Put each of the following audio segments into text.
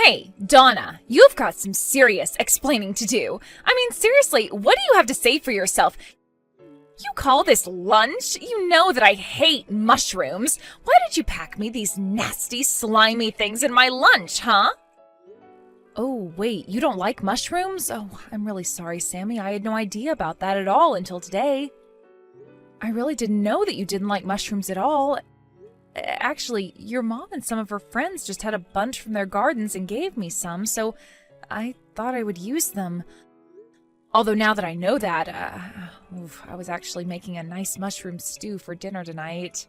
Hey, Donna, you've got some serious explaining to do. I mean, seriously, what do you have to say for yourself? You call this lunch? You know that I hate mushrooms. Why did you pack me these nasty, slimy things in my lunch, huh? Oh, wait, you don't like mushrooms? Oh, I'm really sorry, Sammy. I had no idea about that at all until today. I really didn't know that you didn't like mushrooms at all. Actually, your mom and some of her friends just had a bunch from their gardens and gave me some, so I thought I would use them. Although now that I know that, I was actually making a nice mushroom stew for dinner tonight.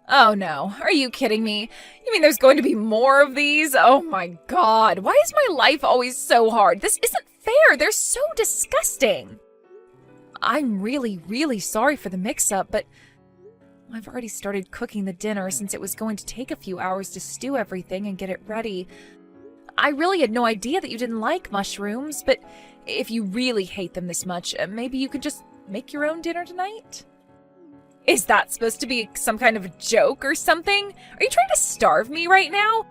Oh no, are you kidding me? You mean there's going to be more of these? Oh my god, why is my life always so hard? This isn't fair, they're so disgusting. I'm really, really sorry for the mix-up, but I've already started cooking the dinner since it was going to take a few hours to stew everything and get it ready. I really had no idea that you didn't like mushrooms, but if you really hate them this much, maybe you could just make your own dinner tonight? Is that supposed to be some kind of a joke or something? Are you trying to starve me right now?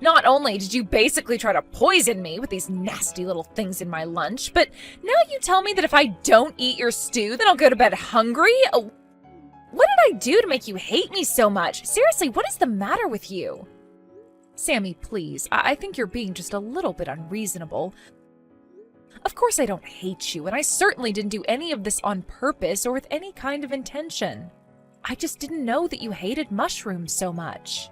Not only did you basically try to poison me with these nasty little things in my lunch, but now you tell me that if I don't eat your stew, then I'll go to bed hungry? What did I do to make you hate me so much? Seriously, what is the matter with you? Sammy, please, I think you're being just a little bit unreasonable. Of course I don't hate you, and I certainly didn't do any of this on purpose or with any kind of intention. I just didn't know that you hated mushrooms so much.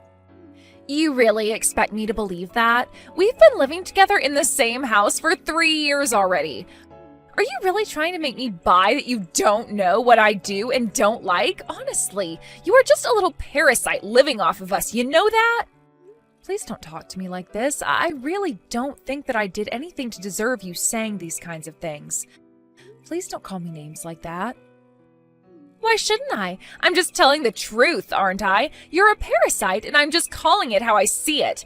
You really expect me to believe that? We've been living together in the same house for 3 years already. Are you really trying to make me buy that you don't know what I do and don't like? Honestly, you are just a little parasite living off of us, you know that? Please don't talk to me like this. I really don't think that I did anything to deserve you saying these kinds of things. Please don't call me names like that. Why shouldn't I? I'm just telling the truth, aren't I? You're a parasite, and I'm just calling it how I see it.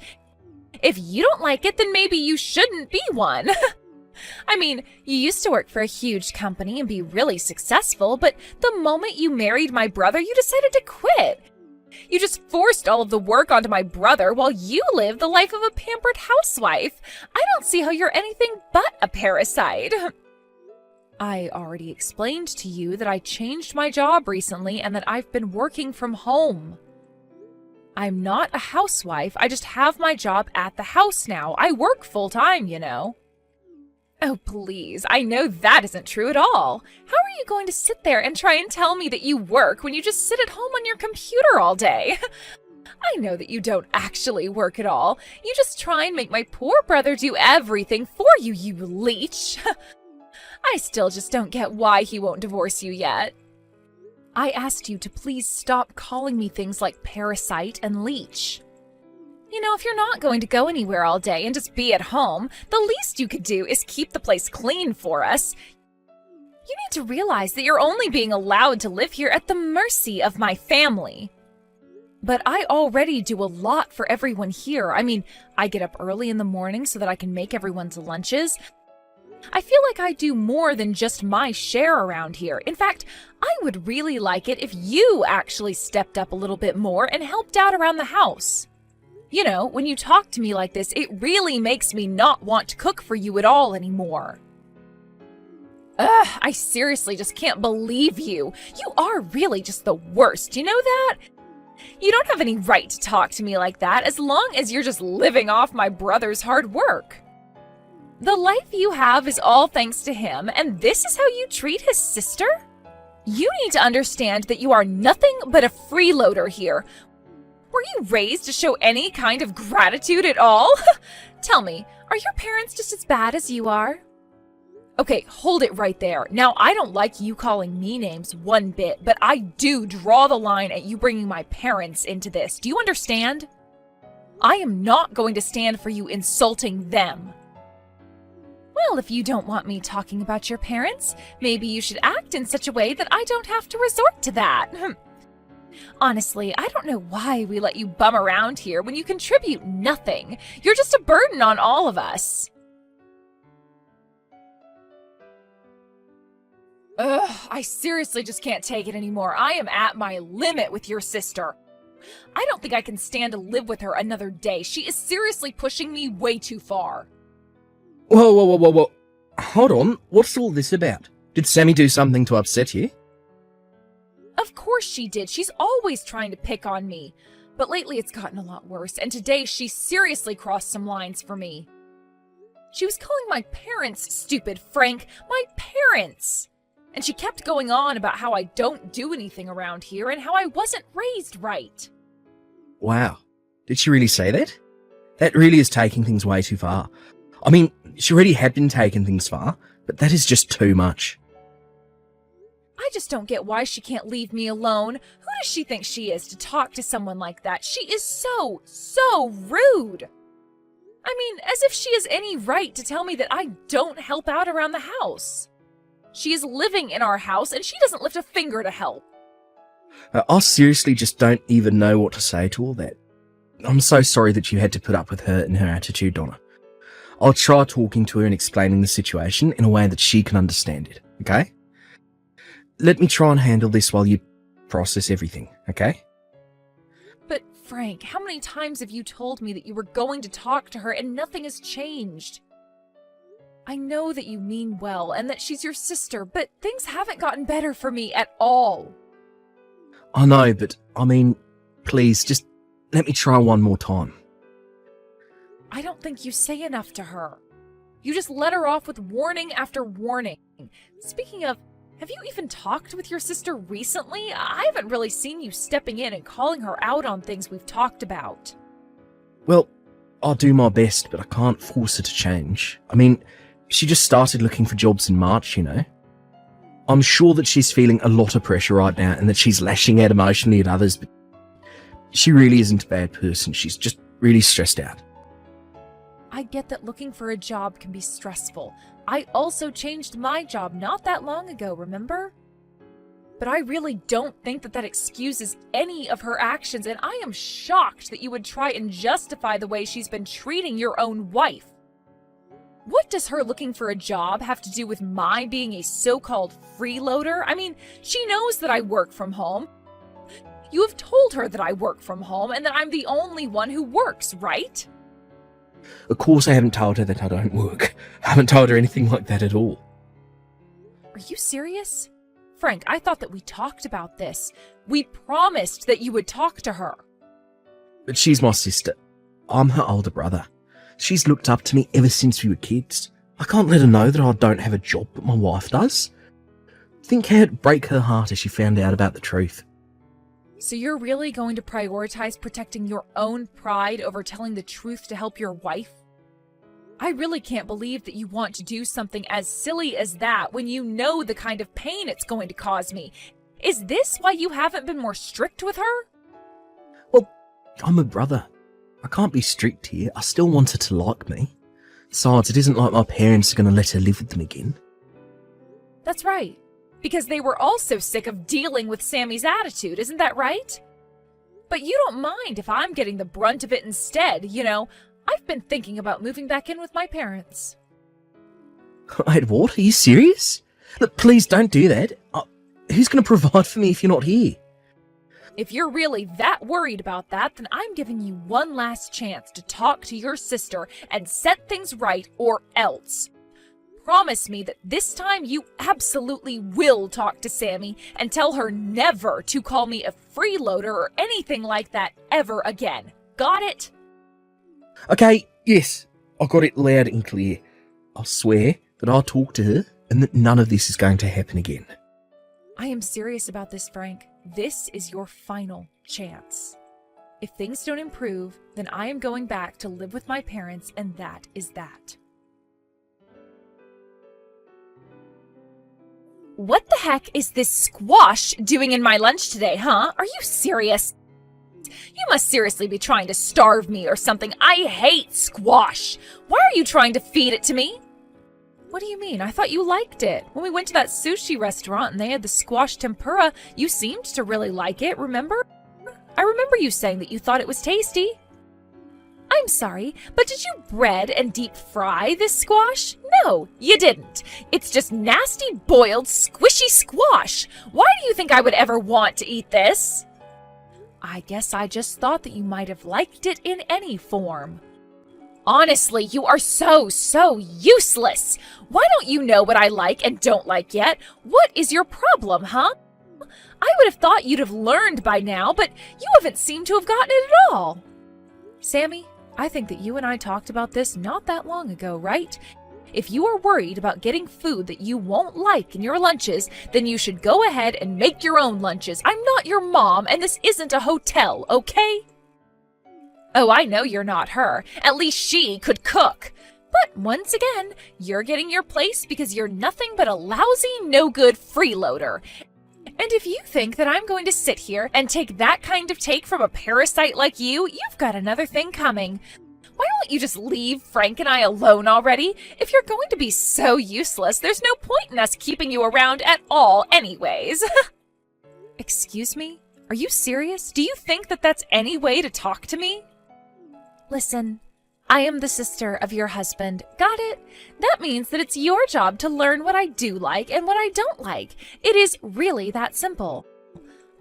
If you don't like it, then maybe you shouldn't be one. I mean, you used to work for a huge company and be really successful, but the moment you married my brother, you decided to quit. You just forced all of the work onto my brother while you live the life of a pampered housewife. I don't see how you're anything but a parasite. I already explained to you that I changed my job recently and that I've been working from home. I'm not a housewife, I just have my job at the house now. I work full-time, you know. Oh, please, I know that isn't true at all. How are you going to sit there and try and tell me that you work when you just sit at home on your computer all day? I know that you don't actually work at all. You just try and make my poor brother do everything for you, you leech. I still just don't get why he won't divorce you yet. I asked you to please stop calling me things like parasite and leech. You know, if you're not going to go anywhere all day and just be at home, the least you could do is keep the place clean for us. You need to realize that you're only being allowed to live here at the mercy of my family. But I already do a lot for everyone here. I mean, I get up early in the morning so that I can make everyone's lunches. I feel like I do more than just my share around here. In fact, I would really like it if you actually stepped up a little bit more and helped out around the house. You know, when you talk to me like this, it really makes me not want to cook for you at all anymore. Ugh, I seriously just can't believe you. You are really just the worst, you know that? You don't have any right to talk to me like that as long as you're just living off my brother's hard work. The life you have is all thanks to him, and this is how you treat his sister? You need to understand that you are nothing but a freeloader here. Were you raised to show any kind of gratitude at all? Tell me, are your parents just as bad as you are? Okay, hold it right there. Now, I don't like you calling me names one bit, but I do draw the line at you bringing my parents into this. Do you understand? I am not going to stand for you insulting them. Well, if you don't want me talking about your parents, maybe you should act in such a way that I don't have to resort to that. Honestly, I don't know why we let you bum around here when you contribute nothing. You're just a burden on all of us. Ugh, I seriously just can't take it anymore. I am at my limit with your sister. I don't think I can stand to live with her another day. She is seriously pushing me way too far. Whoa. Hold on, what's all this about? Did Sammy do something to upset you? Of course she did. She's always trying to pick on me. But lately it's gotten a lot worse, and today she seriously crossed some lines for me. She was calling my parents stupid, Frank. My parents! And she kept going on about how I don't do anything around here and how I wasn't raised right. Wow, did she really say that? That really is taking things way too far. I mean, she already had been taking things far, but that is just too much. I just don't get why she can't leave me alone. Who does she think she is to talk to someone like that? She is so rude. I mean, as if she has any right to tell me that I don't help out around the house. She is living in our house and she doesn't lift a finger to help. I seriously just don't even know what to say to all that. I'm so sorry that you had to put up with her and her attitude, Donna. I'll try talking to her and explaining the situation in a way that she can understand it, okay? Let me try and handle this while you process everything, okay? But Frank, how many times have you told me that you were going to talk to her and nothing has changed? I know that you mean well and that she's your sister, but things haven't gotten better for me at all. I know, but I mean, please, just let me try one more time. I don't think you say enough to her. You just let her off with warning after warning. Speaking of, have you even talked with your sister recently? I haven't really seen you stepping in and calling her out on things we've talked about. Well, I'll do my best, but I can't force her to change. I mean, she just started looking for jobs in March, you know. I'm sure that she's feeling a lot of pressure right now and that she's lashing out emotionally at others, but she really isn't a bad person. She's just really stressed out. I get that looking for a job can be stressful. I also changed my job not that long ago, remember? But I really don't think that excuses any of her actions, and I am shocked that you would try and justify the way she's been treating your own wife. What does her looking for a job have to do with my being a so-called freeloader? I mean, she knows that I work from home. You have told her that I work from home and that I'm the only one who works, right? Of course I haven't told her that I don't work. I haven't told her anything like that at all. Are you serious? Frank, I thought that we talked about this. We promised that you would talk to her. But she's my sister. I'm her older brother. She's looked up to me ever since we were kids. I can't let her know that I don't have a job, but my wife does. Think how it'd break her heart if she found out about the truth. So you're really going to prioritize protecting your own pride over telling the truth to help your wife? I really can't believe that you want to do something as silly as that when you know the kind of pain it's going to cause me. Is this why you haven't been more strict with her? Well, I'm a brother. I can't be strict here. I still want her to like me. Besides, it isn't like my parents are going to let her live with them again. That's right. Because they were also sick of dealing with Sammy's attitude, isn't that right? But you don't mind if I'm getting the brunt of it instead, you know. I've been thinking about moving back in with my parents. Wait, what? Are you serious? Look, please don't do that. Who's going to provide for me if you're not here? If you're really that worried about that, then I'm giving you one last chance to talk to your sister and set things right, or else. Promise me that this time you absolutely will talk to Sammy and tell her never to call me a freeloader or anything like that ever again. Got it? Okay, yes, I got it loud and clear. I'll swear that I'll talk to her and that none of this is going to happen again. I am serious about this, Frank. This is your final chance. If things don't improve, then I am going back to live with my parents, and that is that. What the heck is this squash doing in my lunch today, huh? Are you serious? You must seriously be trying to starve me or something. I hate squash. Why are you trying to feed it to me? What do you mean? I thought you liked it. When we went to that sushi restaurant and they had the squash tempura, you seemed to really like it, remember? I remember you saying that you thought it was tasty. I'm sorry, but did you bread and deep fry this squash? No, you didn't. It's just nasty, boiled, squishy squash. Why do you think I would ever want to eat this? I guess I just thought that you might have liked it in any form. Honestly, you are so useless. Why don't you know what I like and don't like yet? What is your problem, huh? I would have thought you'd have learned by now, but you haven't seemed to have gotten it at all. Sammy, I think that you and I talked about this not that long ago, right? If you are worried about getting food that you won't like in your lunches, then you should go ahead and make your own lunches. I'm not your mom, and this isn't a hotel, okay? Oh, I know you're not her. At least she could cook. But once again, you're getting your place because you're nothing but a lousy, no-good freeloader. And if you think that I'm going to sit here and take that kind of take from a parasite like you, you've got another thing coming. Why won't you just leave Frank and I alone already? If you're going to be so useless, there's no point in us keeping you around at all anyways. Excuse me? Are you serious? Do you think that that's any way to talk to me? Listen, I am the sister of your husband. Got it? That means that it's your job to learn what I do like and what I don't like. It is really that simple.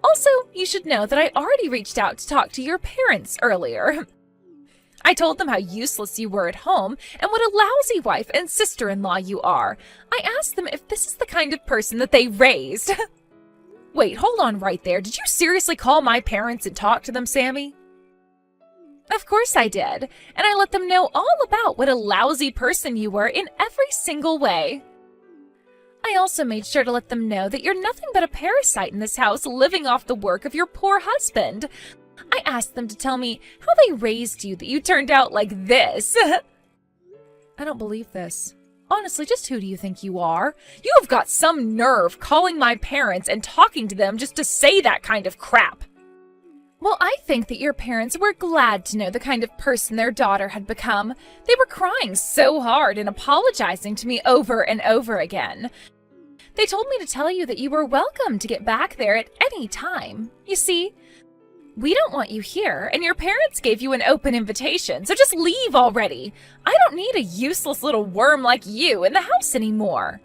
Also, you should know that I already reached out to talk to your parents earlier. I told them how useless you were at home and what a lousy wife and sister-in-law you are. I asked them if this is the kind of person that they raised. Wait, hold on right there. Did you seriously call my parents and talk to them, Sammy? Of course I did, and I let them know all about what a lousy person you were in every single way. I also made sure to let them know that you're nothing but a parasite in this house living off the work of your poor husband. I asked them to tell me how they raised you that you turned out like this. I don't believe this. Honestly, just who do you think you are? You have got some nerve calling my parents and talking to them just to say that kind of crap. Well, I think that your parents were glad to know the kind of person their daughter had become. They were crying so hard and apologizing to me over and over again. They told me to tell you that you were welcome to get back there at any time. You see, we don't want you here, and your parents gave you an open invitation, so just leave already. I don't need a useless little worm like you in the house anymore.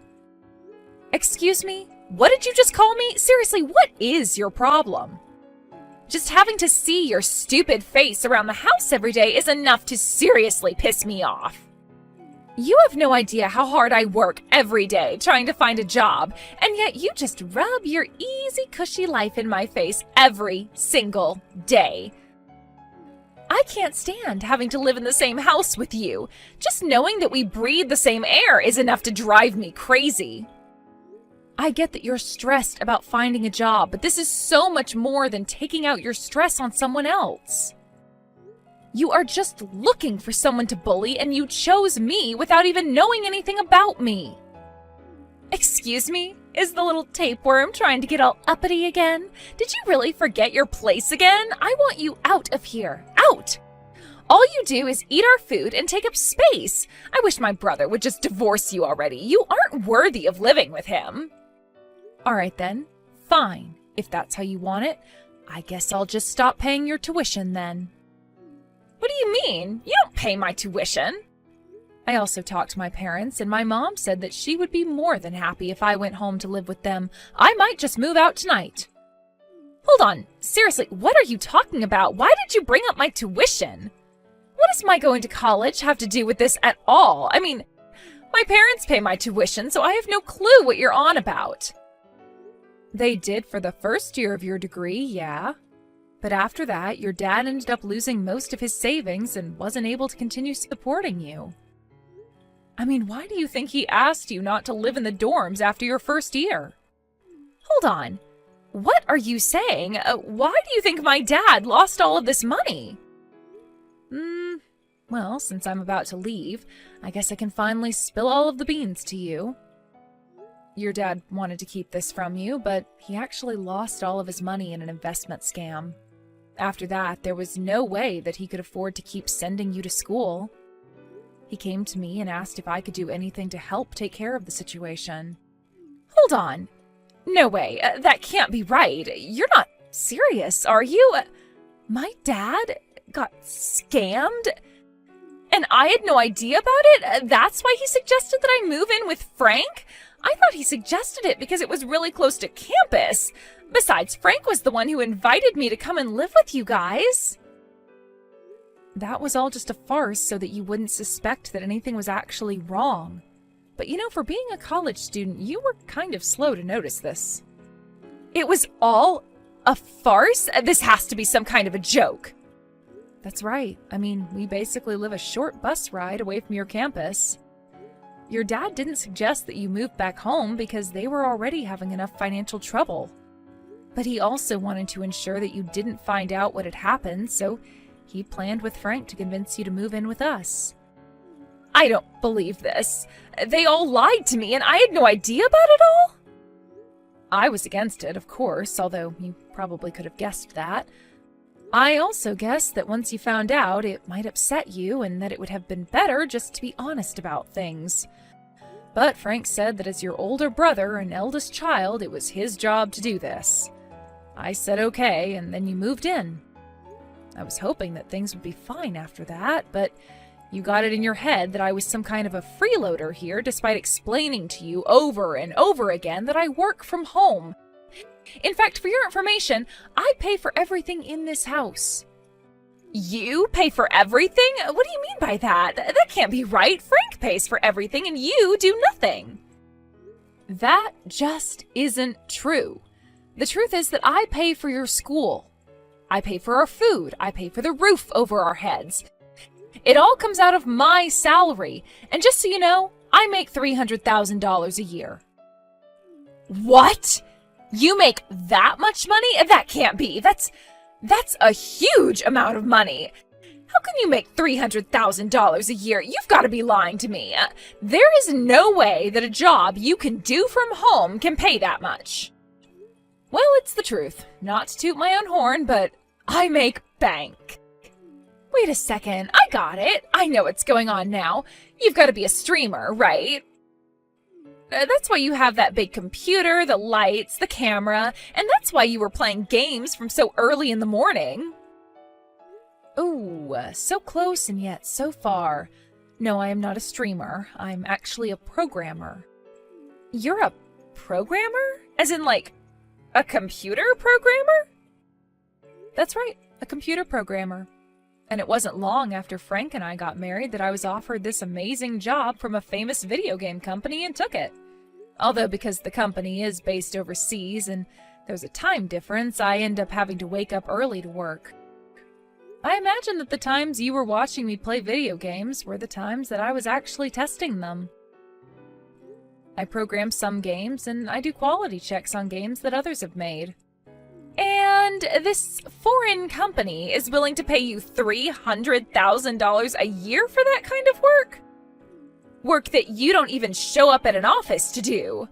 Excuse me? What did you just call me? Seriously, what is your problem? Just having to see your stupid face around the house every day is enough to seriously piss me off. You have no idea how hard I work every day trying to find a job, and yet you just rub your easy, cushy life in my face every single day. I can't stand having to live in the same house with you. Just knowing that we breathe the same air is enough to drive me crazy. I get that you're stressed about finding a job, but this is so much more than taking out your stress on someone else. You are just looking for someone to bully, and you chose me without even knowing anything about me. Excuse me? Is the little tapeworm trying to get all uppity again? Did you really forget your place again? I want you out of here. Out! All you do is eat our food and take up space. I wish my brother would just divorce you already. You aren't worthy of living with him. All right then, fine. If that's how you want it, I guess I'll just stop paying your tuition then. What do you mean? You don't pay my tuition. I also talked to my parents, and my mom said that she would be more than happy if I went home to live with them. I might just move out tonight. Hold on, seriously, what are you talking about? Why did you bring up my tuition? What does my going to college have to do with this at all? I mean, my parents pay my tuition, so I have no clue what you're on about. They did for the first year of your degree, yeah. But after that, your dad ended up losing most of his savings and wasn't able to continue supporting you. I mean, why do you think he asked you not to live in the dorms after your first year? Hold on. What are you saying? Why do you think my dad lost all of this money? Well, since I'm about to leave, I guess I can finally spill all of the beans to you. Your dad wanted to keep this from you, but he actually lost all of his money in an investment scam. After that, there was no way that he could afford to keep sending you to school. He came to me and asked if I could do anything to help take care of the situation. Hold on. No way. That can't be right. You're not serious, are you? My dad got scammed? And I had no idea about it? That's why he suggested that I move in with Frank? I thought he suggested it because it was really close to campus. Besides, Frank was the one who invited me to come and live with you guys. That was all just a farce so that you wouldn't suspect that anything was actually wrong. But for being a college student, you were kind of slow to notice this. It was all a farce? This has to be some kind of a joke. That's right. I mean, we basically live a short bus ride away from your campus. Your dad didn't suggest that you move back home because they were already having enough financial trouble. But he also wanted to ensure that you didn't find out what had happened, so he planned with Frank to convince you to move in with us. I don't believe this. They all lied to me and I had no idea about it all? I was against it, of course, although you probably could have guessed that. I also guessed that once you found out, it might upset you and that it would have been better just to be honest about things. But Frank said that as your older brother and eldest child, it was his job to do this. I said okay, and then you moved in. I was hoping that things would be fine after that, but you got it in your head that I was some kind of a freeloader here, despite explaining to you over and over again that I work from home. In fact, for your information, I pay for everything in this house. You pay for everything? What do you mean by that? That can't be right. Frank pays for everything and you do nothing. That just isn't true. The truth is that I pay for your school. I pay for our food. I pay for the roof over our heads. It all comes out of my salary. And just so you know, I make $300,000 a year. What? You make that much money? That can't be. That's a huge amount of money. How can you make $300,000 a year? You've got to be lying to me. There is no way that a job you can do from home can pay that much. Well, it's the truth. Not to toot my own horn, but I make bank. Wait a second. I got it. I know what's going on now. You've got to be a streamer, right? That's why you have that big computer, the lights, the camera, and that's why you were playing games from so early in the morning. Ooh, so close and yet so far. No, I am not a streamer. I'm actually a programmer. You're a programmer? As in, like, a computer programmer? That's right, a computer programmer. And it wasn't long after Frank and I got married that I was offered this amazing job from a famous video game company and took it. Although because the company is based overseas and there's a time difference, I end up having to wake up early to work. I imagine that the times you were watching me play video games were the times that I was actually testing them. I program some games and I do quality checks on games that others have made. And this foreign company is willing to pay you $300,000 a year for that kind of work? Work that you don't even show up at an office to do.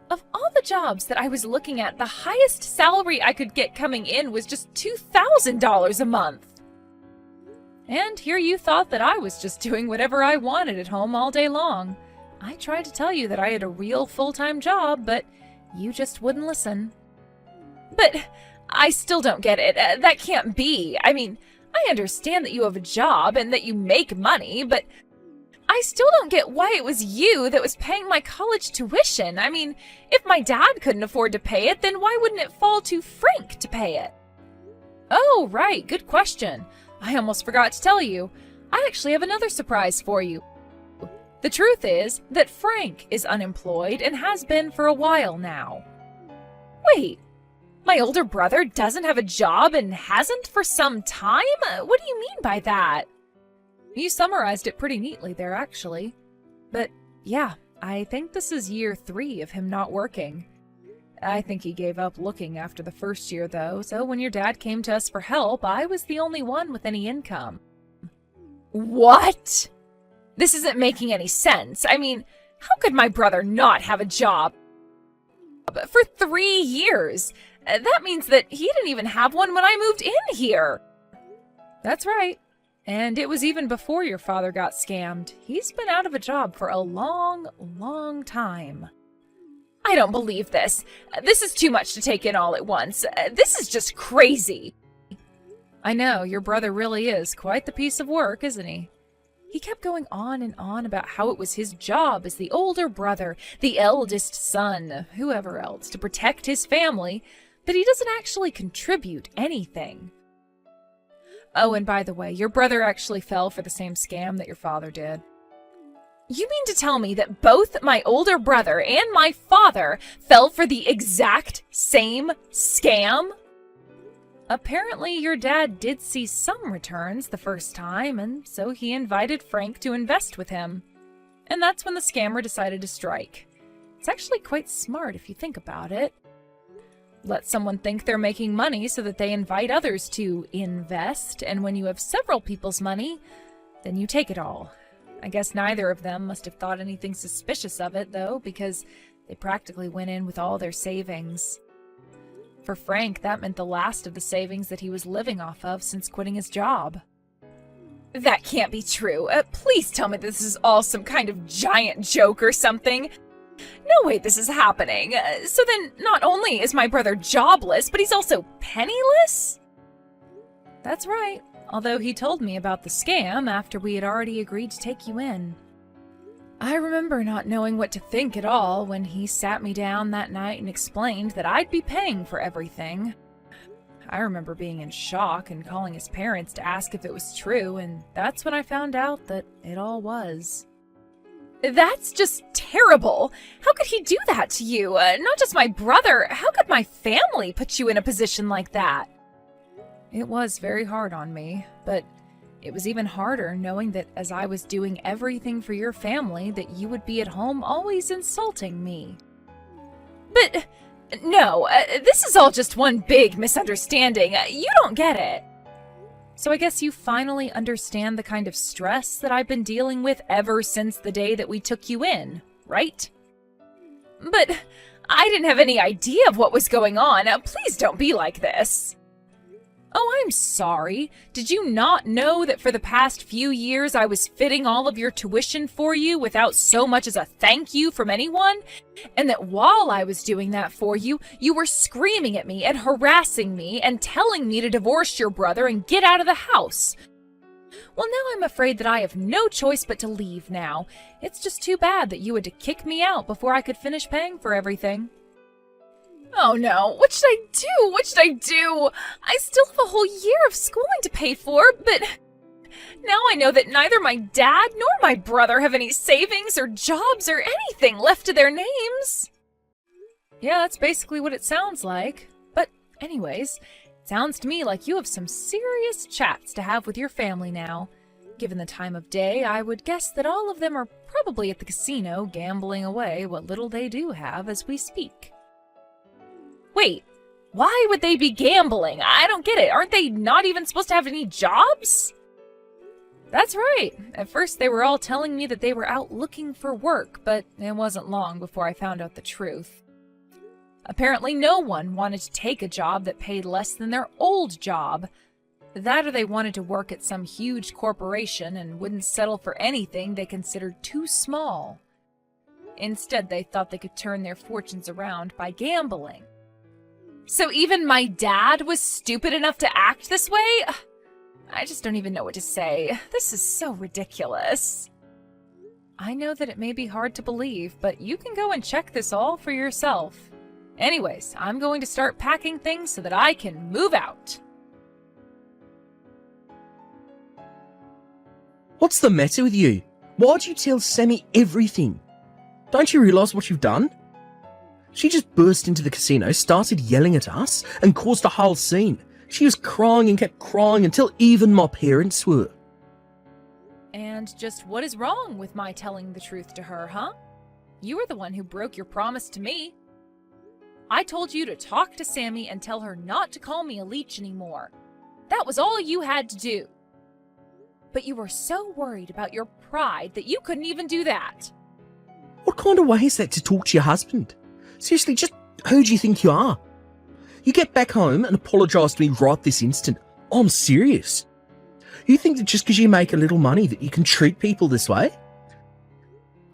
Of all the jobs that I was looking at, the highest salary I could get coming in was just $2,000 a month. And here you thought that I was just doing whatever I wanted at home all day long. I tried to tell you that I had a real full-time job, but you just wouldn't listen. But I still don't get it. That can't be. I mean, I understand that you have a job and that you make money, but I still don't get why it was you that was paying my college tuition. I mean, if my dad couldn't afford to pay it, then why wouldn't it fall to Frank to pay it? Oh, right. Good question. I almost forgot to tell you. I actually have another surprise for you. The truth is that Frank is unemployed and has been for a while now. Wait. My older brother doesn't have a job and hasn't for some time? What do you mean by that? You summarized it pretty neatly there, actually. But yeah, I think this is year 3 of him not working. I think he gave up looking after the first year, though, so when your dad came to us for help, I was the only one with any income. What? This isn't making any sense. I mean, how could my brother not have a job for 3 years? That means that he didn't even have one when I moved in here. That's right. And it was even before your father got scammed. He's been out of a job for a long, long time. I don't believe this. This is too much to take in all at once. This is just crazy. I know, your brother really is quite the piece of work, isn't he? He kept going on and on about how it was his job as the older brother, the eldest son, whoever else, to protect his family, but he doesn't actually contribute anything. Oh, and by the way, your brother actually fell for the same scam that your father did. You mean to tell me that both my older brother and my father fell for the exact same scam? Apparently, your dad did see some returns the first time, and so he invited Frank to invest with him. And that's when the scammer decided to strike. It's actually quite smart if you think about it. Let someone think they're making money so that they invite others to invest, and when you have several people's money, then you take it all. I guess neither of them must have thought anything suspicious of it, though, because they practically went in with all their savings. For Frank, that meant the last of the savings that he was living off of since quitting his job. That can't be true. Please tell me this is all some kind of giant joke or something. No way this is happening. So then, not only is my brother jobless, but he's also penniless? That's right. Although he told me about the scam after we had already agreed to take you in. I remember not knowing what to think at all when he sat me down that night and explained that I'd be paying for everything. I remember being in shock and calling his parents to ask if it was true, and that's when I found out that it all was. That's just terrible! How could he do that to you? Not just my brother, how could my family put you in a position like that? It was very hard on me, but it was even harder knowing that as I was doing everything for your family, that you would be at home always insulting me. But no, this is all just one big misunderstanding. You don't get it. So I guess you finally understand the kind of stress that I've been dealing with ever since the day that we took you in, right? But I didn't have any idea of what was going on. Please don't be like this. Oh, I'm sorry. Did you not know that for the past few years I was fitting all of your tuition for you without so much as a thank you from anyone? And that while I was doing that for you, you were screaming at me and harassing me and telling me to divorce your brother and get out of the house? Well, now I'm afraid that I have no choice but to leave now. It's just too bad that you had to kick me out before I could finish paying for everything. Oh no, what should I do? What should I do? I still have a whole year of schooling to pay for, but now I know that neither my dad nor my brother have any savings or jobs or anything left to their names. Yeah, that's basically what it sounds like. But anyways, it sounds to me like you have some serious chats to have with your family now. Given the time of day, I would guess that all of them are probably at the casino gambling away what little they do have as we speak. Wait, why would they be gambling? I don't get it. Aren't they not even supposed to have any jobs? That's right. At first they were all telling me that they were out looking for work, but it wasn't long before I found out the truth. Apparently no one wanted to take a job that paid less than their old job. That or they wanted to work at some huge corporation and wouldn't settle for anything they considered too small. Instead, they thought they could turn their fortunes around by gambling. So even my dad was stupid enough to act this way? I just don't even know what to say. This is so ridiculous. I know that it may be hard to believe, but you can go and check this all for yourself. Anyways, I'm going to start packing things so that I can move out. What's the matter with you? Why'd you tell Sammy everything? Don't you realise what you've done? She just burst into the casino, started yelling at us, and caused a whole scene. She was crying and kept crying until even my parents were. And just what is wrong with my telling the truth to her, huh? You were the one who broke your promise to me. I told you to talk to Sammy and tell her not to call me a leech anymore. That was all you had to do. But you were so worried about your pride that you couldn't even do that. What kind of way is that to talk to your husband? Seriously, just who do you think you are? You get back home and apologise to me right this instant. I'm serious. You think that just because you make a little money that you can treat people this way?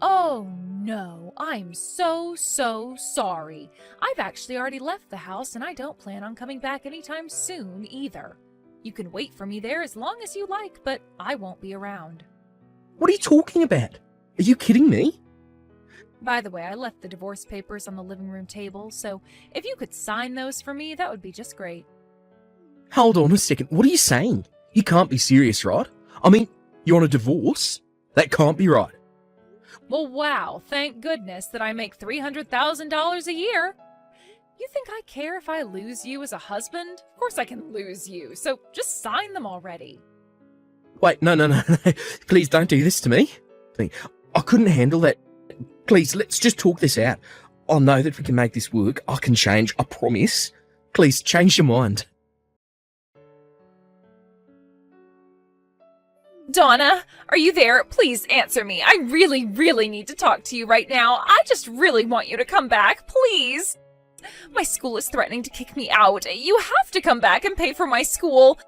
Oh no, I'm so sorry. I've actually already left the house and I don't plan on coming back anytime soon either. You can wait for me there as long as you like, but I won't be around. What are you talking about? Are you kidding me? By the way, I left the divorce papers on the living room table, so if you could sign those for me, that would be just great. Hold on a second. What are you saying? You can't be serious, right? I mean, you're on a divorce? That can't be right. Well, wow, thank goodness that I make $300,000 a year. You think I care if I lose you as a husband? Of course I can lose you, so just sign them already. Wait, no. Please don't do this to me. I couldn't handle that. Please, let's just talk this out. I know that we can make this work. I can change, I promise. Please, change your mind. Donna, are you there? Please answer me. I really, really need to talk to you right now. I just really want you to come back, please. My school is threatening to kick me out. You have to come back and pay for my school.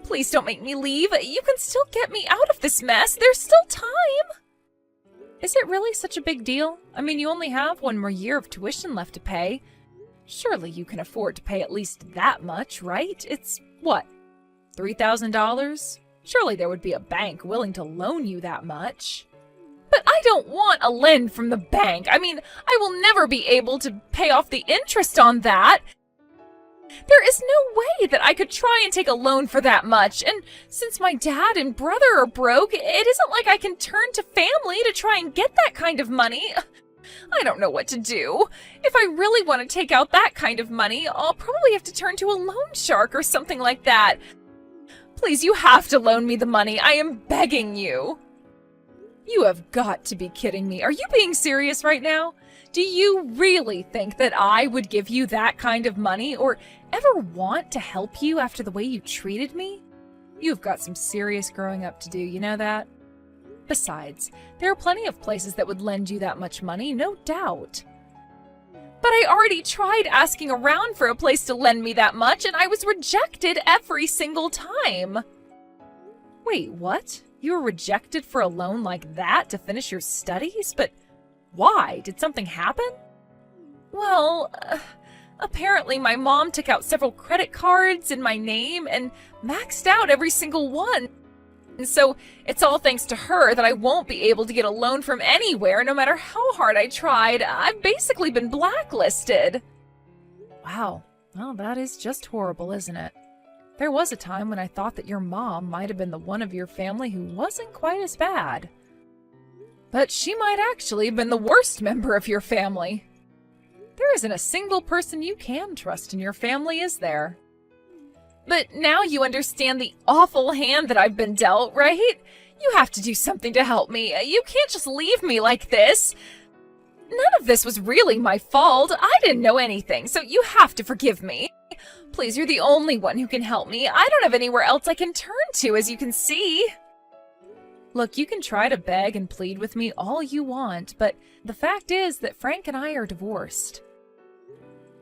Please don't make me leave. You can still get me out of this mess. There's still time. Is it really such a big deal? I mean, you only have one more year of tuition left to pay. Surely you can afford to pay at least that much, right? It's, what, $3,000? Surely there would be a bank willing to loan you that much. But I don't want a lend from the bank. I mean, I will never be able to pay off the interest on that. There is no way that I could try and take a loan for that much, and since my dad and brother are broke, it isn't like I can turn to family to try and get that kind of money. I don't know what to do. If I really want to take out that kind of money, I'll probably have to turn to a loan shark or something like that. Please, you have to loan me the money. I am begging you. You have got to be kidding me. Are you being serious right now? Do you really think that I would give you that kind of money or ever want to help you after the way you treated me? You've got some serious growing up to do, you know that? Besides, there are plenty of places that would lend you that much money, no doubt. But I already tried asking around for a place to lend me that much, and I was rejected every single time. Wait, what? You were rejected for a loan like that to finish your studies? But why? Did something happen? Well, apparently my mom took out several credit cards in my name and maxed out every single one. And so it's all thanks to her that I won't be able to get a loan from anywhere no matter how hard I tried. I've basically been blacklisted. Wow. Well, that is just horrible, isn't it? There was a time when I thought that your mom might have been the one of your family who wasn't quite as bad. But she might actually have been the worst member of your family. There isn't a single person you can trust in your family, is there? But now you understand the awful hand that I've been dealt, right? You have to do something to help me. You can't just leave me like this. None of this was really my fault. I didn't know anything, so you have to forgive me. Please, you're the only one who can help me. I don't have anywhere else I can turn to, as you can see. Look, you can try to beg and plead with me all you want, but the fact is that Frank and I are divorced.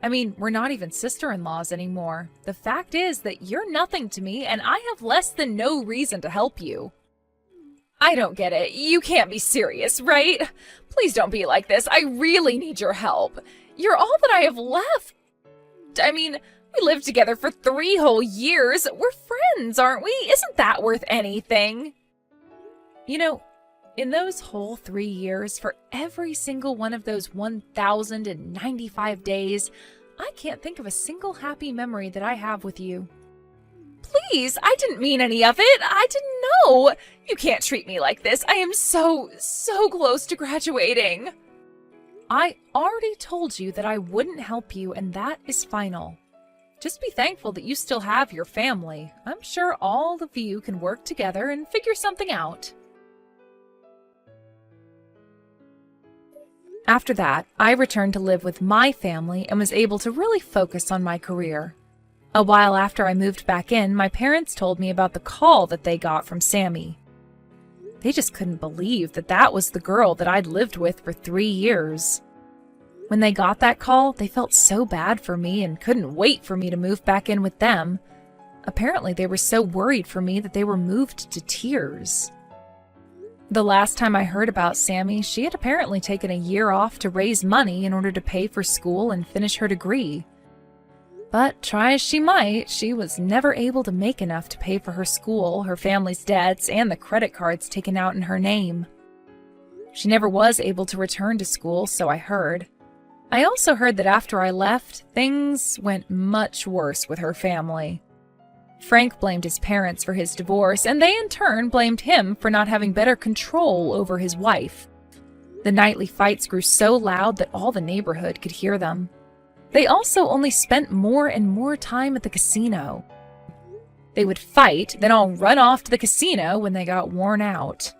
I mean, we're not even sister-in-laws anymore. The fact is that you're nothing to me, and I have less than no reason to help you. I don't get it. You can't be serious, right? Please don't be like this. I really need your help. You're all that I have left. I mean, we lived together for 3 whole years. We're friends, aren't we? Isn't that worth anything? You know, in those whole 3 years, for every single one of those 1,095 days, I can't think of a single happy memory that I have with you. Please, I didn't mean any of it. I didn't know. You can't treat me like this. I am so close to graduating. I already told you that I wouldn't help you, and that is final. Just be thankful that you still have your family. I'm sure all of you can work together and figure something out. After that, I returned to live with my family and was able to really focus on my career. A while after I moved back in, my parents told me about the call that they got from Sammy. They just couldn't believe that that was the girl that I'd lived with for 3 years. When they got that call, they felt so bad for me and couldn't wait for me to move back in with them. Apparently, they were so worried for me that they were moved to tears. The last time I heard about Sammy, she had apparently taken a year off to raise money in order to pay for school and finish her degree. But try as she might, she was never able to make enough to pay for her school, her family's debts, and the credit cards taken out in her name. She never was able to return to school, so I heard. I also heard that after I left, things went much worse with her family. Frank blamed his parents for his divorce, and they in turn blamed him for not having better control over his wife. The nightly fights grew so loud that all the neighborhood could hear them. They also only spent more and more time at the casino. They would fight, then all run off to the casino when they got worn out.